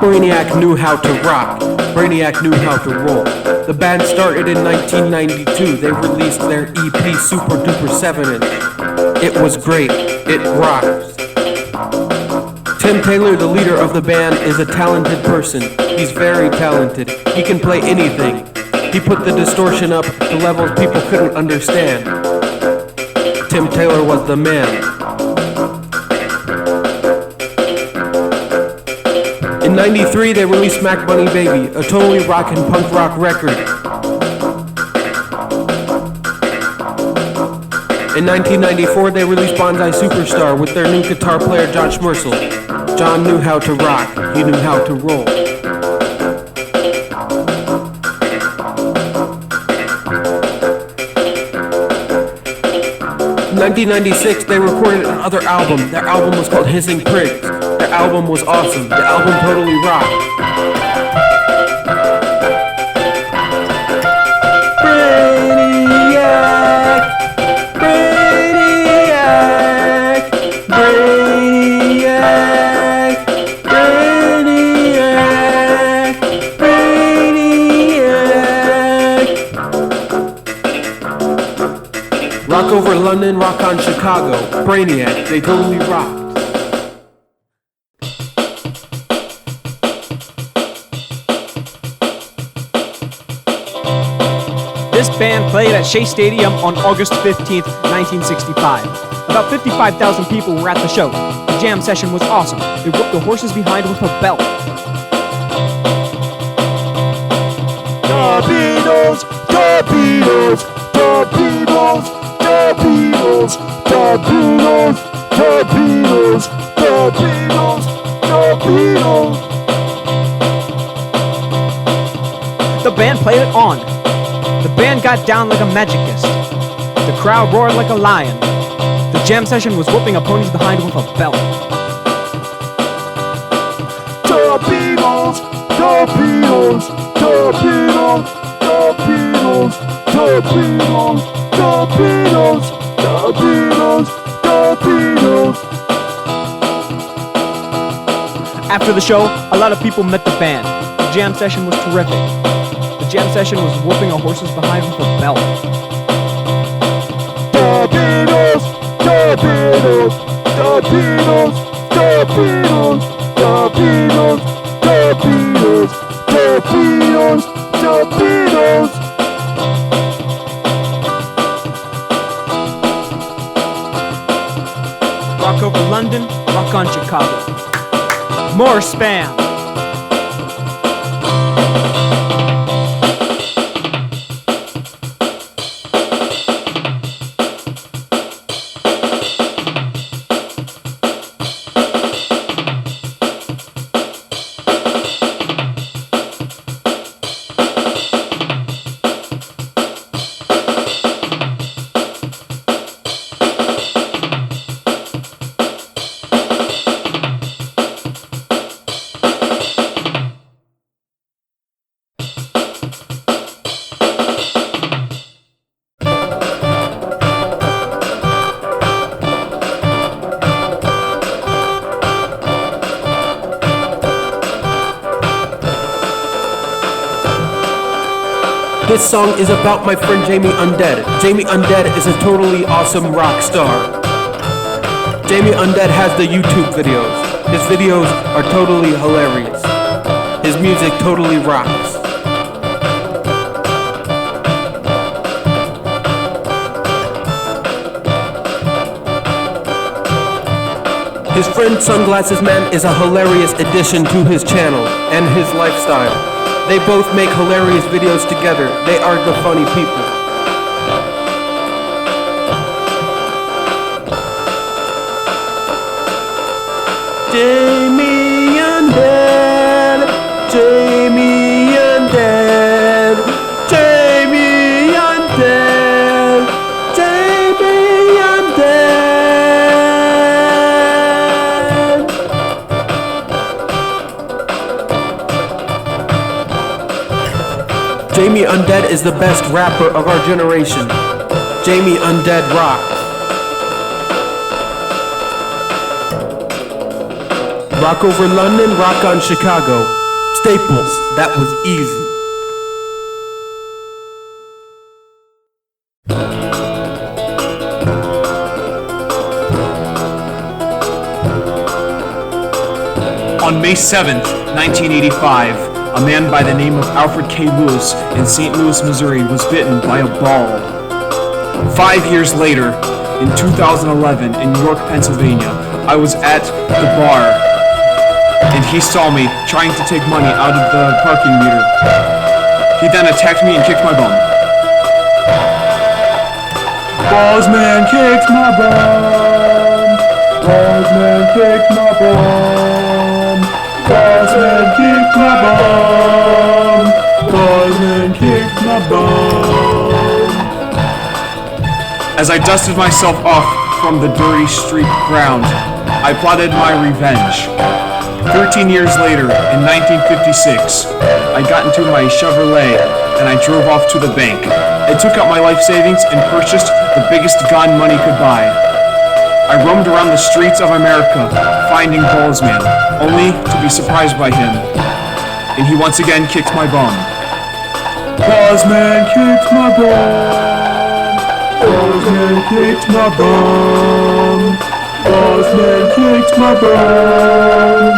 Brainiac knew how to rock. Brainiac knew how to roll. The band started in 1992. They released their EP Super Duper 7-inch. It was great. It rocks. Tim Taylor, the leader of the band, is a talented person. He's very talented. He can play anything. He put the distortion up to levels people couldn't understand. Tim Taylor was the man. In '93, they released Smack Bunny Baby, a totally rockin' punk rock record. In 1994, they released Bonsai Superstar with their new guitar player, John Schmersel. John knew how to rock, he knew how to roll. In 1996, they recorded another album. Their album was called Hissing Prigs. Their album was awesome. The album totally rocked. Brainiac, Brainiac, Brainiac, Brainiac, Brainiac. Rock over London, rock on Chicago. Brainiac, they totally rocked. This band played at Shea Stadium on August 15th, 1965. About 55,000 people were at the show. The jam session was awesome. They whipped the horses behind with a belt. The Beatles, the Beatles, the Beatles, the Beatles, the Beatles, the Beatles, the Beatles, the Beatles. The band played it on. The band got down like a magicist. The crowd roared like a lion. The jam session was whooping opponents behind with a belt. The Beatles, the Beatles, the Beatles, the Beatles, the Beatles, the Beatles, the Beatles, the Beatles. After the show, a lot of people met the band. The jam session was terrific. The jam session was whooping a horses behind with a belt. The Beatles, the Beatles, the Beatles, the Beatles, the Beatles, the Beatles, the Beatles, the Beatles. Rock over London, rock on Chicago. More spam. This song is about my friend Jamie Undead. Jamie Undead is a totally awesome rock star. Jamie Undead has the YouTube videos. His videos are totally hilarious. His music totally rocks. His friend Sunglasses Man is a hilarious addition to his channel and his lifestyle. They both make hilarious videos together. They are the funny people. Jamie Undead, Jamie Undead, Jamie Undead, Jamie Undead. Jamie Undead is the best rapper of our generation. Jamie Undead rocks. Rock over London, rock on Chicago. Staples, that was easy. On May 7th, 1985, a man by the name of Alfred K. Lewis in St. Louis, Missouri was bitten by a ball. 5 years later, in 2011, in York, Pennsylvania, I was at the bar, and he saw me trying to take money out of the parking meter. He then attacked me and kicked my bum. Bossman kicked my bum. Bossman kicked my bum. Bossman kicked my bum. Bossman kicked my bum. As I dusted myself off from the dirty street ground, I plotted my revenge. 13 years later, in 1956, I got into my Chevrolet and I drove off to the bank. I took out my life savings and purchased the biggest gun money could buy. I roamed around the streets of America, finding Ballsman, only to be surprised by him. And he once again kicked my bum. Ballsman kicked my bum. Ballsman kicked my bum. Ballsman kicked my bum.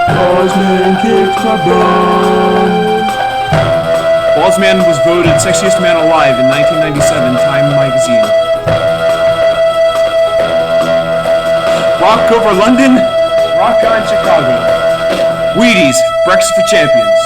Ballsman kicked my bum. Ballsman was voted Sexiest Man Alive in 1997 Time magazine. Rock over London, rock on Chicago. Wheaties, breakfast for champions.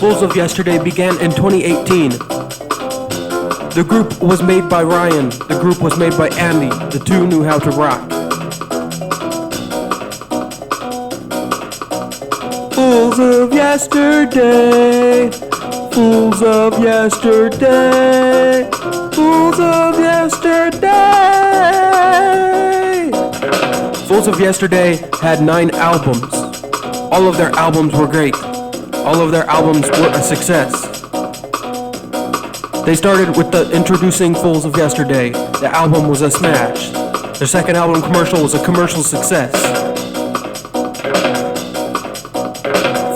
Fools of Yesterday began in 2018. The group was made by Ryan. The group was made by Andy. The two knew how to rock. Fools of Yesterday. Fools of Yesterday. Fools of Yesterday. Fools of Yesterday had 9 albums. All of their albums were great. All of their albums were a success. They started with the introducing Fools of Yesterday. The album was a smash. Their second album, Commercial, was a commercial success.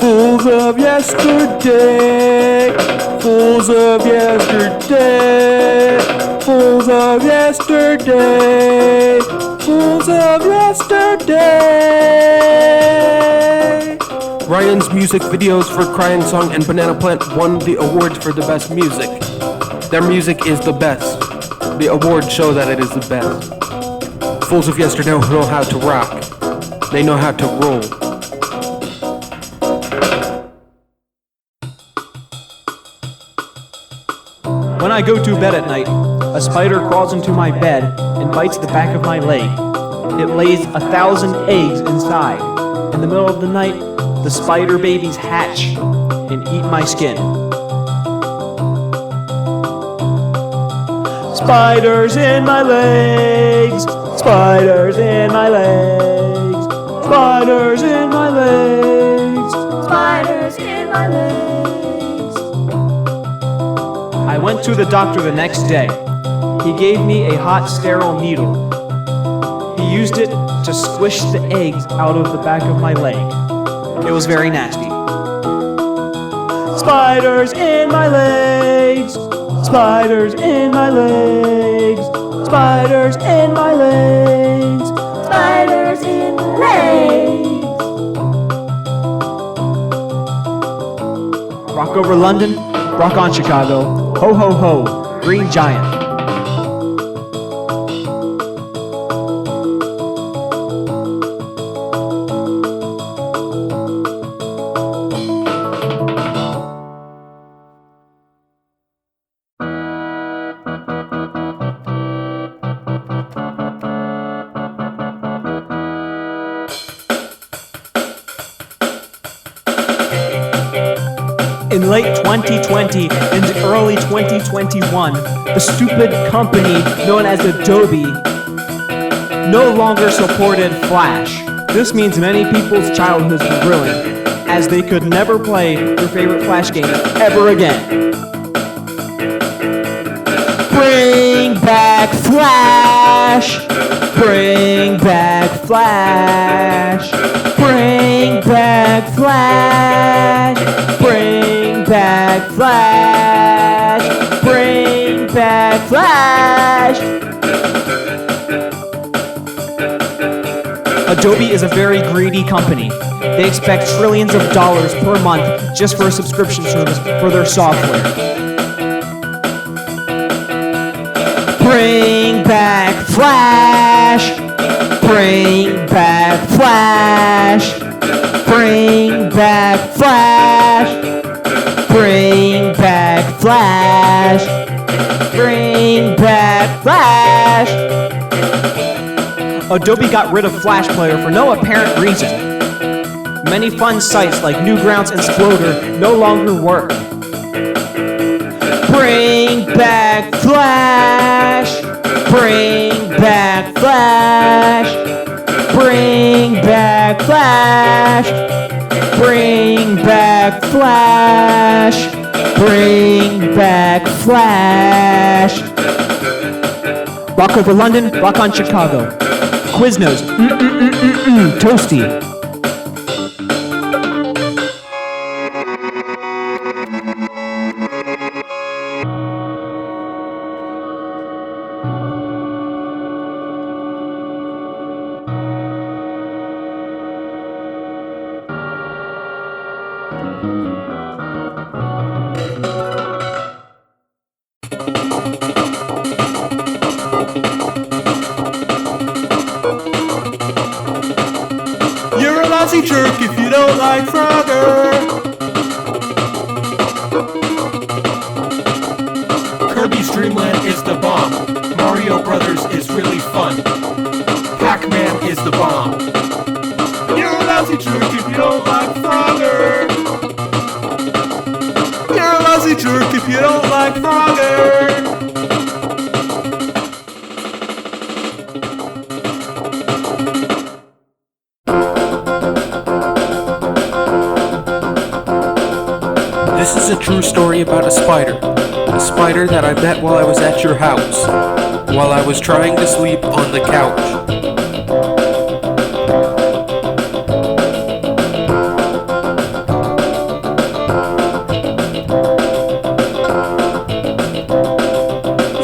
Fools of Yesterday. Fools of Yesterday. Fools of Yesterday. Fools of Yesterday. Ryan's music videos for Crying Song and Banana Plant won the awards for the best music. Their music is the best. The awards show that it is the best. Fools of Yesterday know how to rock. They know how to roll. When I go to bed at night, a spider crawls into my bed and bites the back of my leg. It lays 1,000 eggs inside. In the middle of the night, the spider babies hatch and eat my skin. Spiders in my legs, spiders in my legs, spiders in my legs, spiders in my legs. I went to the doctor the next day. He gave me a hot, sterile needle. He used it to squish the eggs out of the back of my leg. It was very nasty. Spiders in my legs, spiders in my legs, spiders in my legs, spiders in my legs. Rock over London, rock on Chicago, ho ho ho, Green Giant. In in late 2020 into early 2021, the stupid company known as Adobe no longer supported Flash. This means many people's childhoods were ruined, as they could never play their favorite Flash game ever again. Bring back Flash! Bring back Flash! Bring back Flash! Bring back Flash! Bring back Flash! Adobe is a very greedy company. They expect trillions of dollars per month just for a subscription service for their software. Bring back Flash! Bring back Flash! Bring back Flash! Bring back Flash! Bring back Flash! Adobe got rid of Flash Player for no apparent reason. Many fun sites like Newgrounds and Sploder no longer work. Bring back Flash! Bring back Flash! Bring back Flash! Bring back Flash! Bring back Flash! Rock over London, rock on Chicago. Quiznos, toasty. You're a lousy jerk if you don't like Frogger. Kirby's Dream Land is the bomb. Mario Brothers is really fun. Pac-Man is the bomb. You're a lousy jerk if you don't like Frogger. You're a lousy jerk if you don't like Frogger. This is a true story about a spider that I met while I was at your house, while I was trying to sleep on the couch.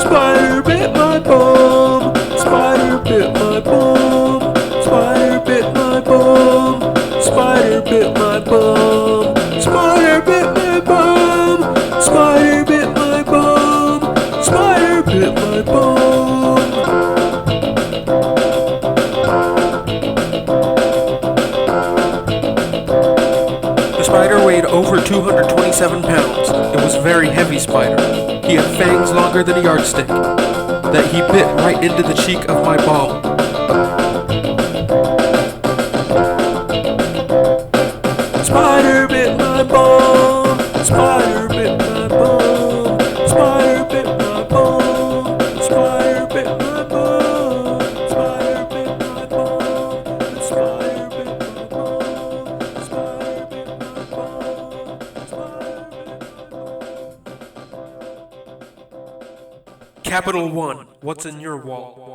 Spider bit my bum, spider bit my bum, spider bit my bum, spider bit my bum, spider bit my bum, spider bit my bum, spider bit my bum. The spider weighed over 227 pounds. It was a very heavy spider. He had fangs longer than a yardstick that he bit right into the cheek of my ball. Spider bit my bum, spider bit my bum, spider bit my bum, spider bit my bum, spider bit my bum, spider bit my bum, spider bit my bum, spider bit my bum. Capital One, what's in your wall?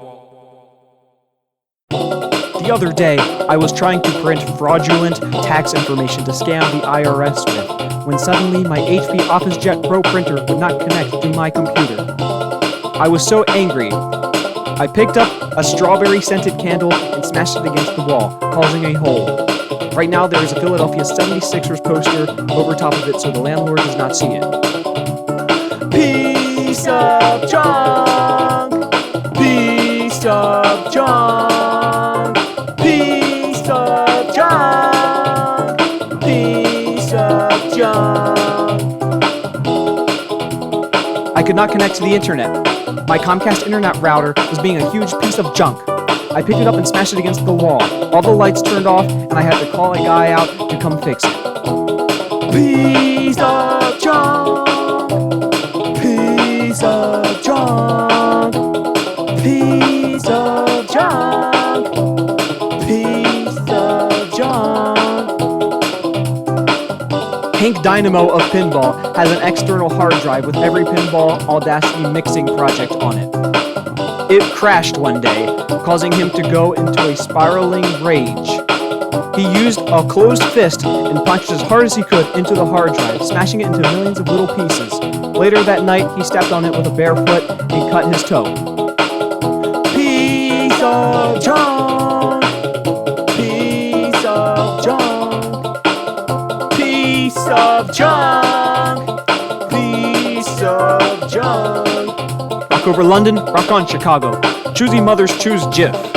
The other day, I was trying to print fraudulent tax information to scam the IRS with, when suddenly my HP OfficeJet Pro printer would not connect to my computer. I was so angry. I picked up a strawberry-scented candle and smashed it against the wall, causing a hole. Right now, there is a Philadelphia 76ers poster over top of it so the landlord does not see it. Piece of junk! Piece of junk! Piece of junk! Piece of junk! I could not connect to the internet. My Comcast internet router was being a huge piece of junk. I picked it up and smashed it against the wall. All the lights turned off, and I had to call a guy out to come fix it. Piece of junk. Piece of junk. Piece of junk. Piece of junk. Hank Dynamo of Pinball has an external hard drive with every Pinball Audacity mixing project on it. It crashed one day, causing him to go into a spiraling rage. He used a closed fist and punched as hard as he could into the hard drive, smashing it into millions of little pieces. Later that night, he stepped on it with a bare foot and cut his toe. Piece of junk. Piece of junk. Piece of junk. Piece of junk. Rock over London, rock on Chicago. Choosy mothers choose Jif.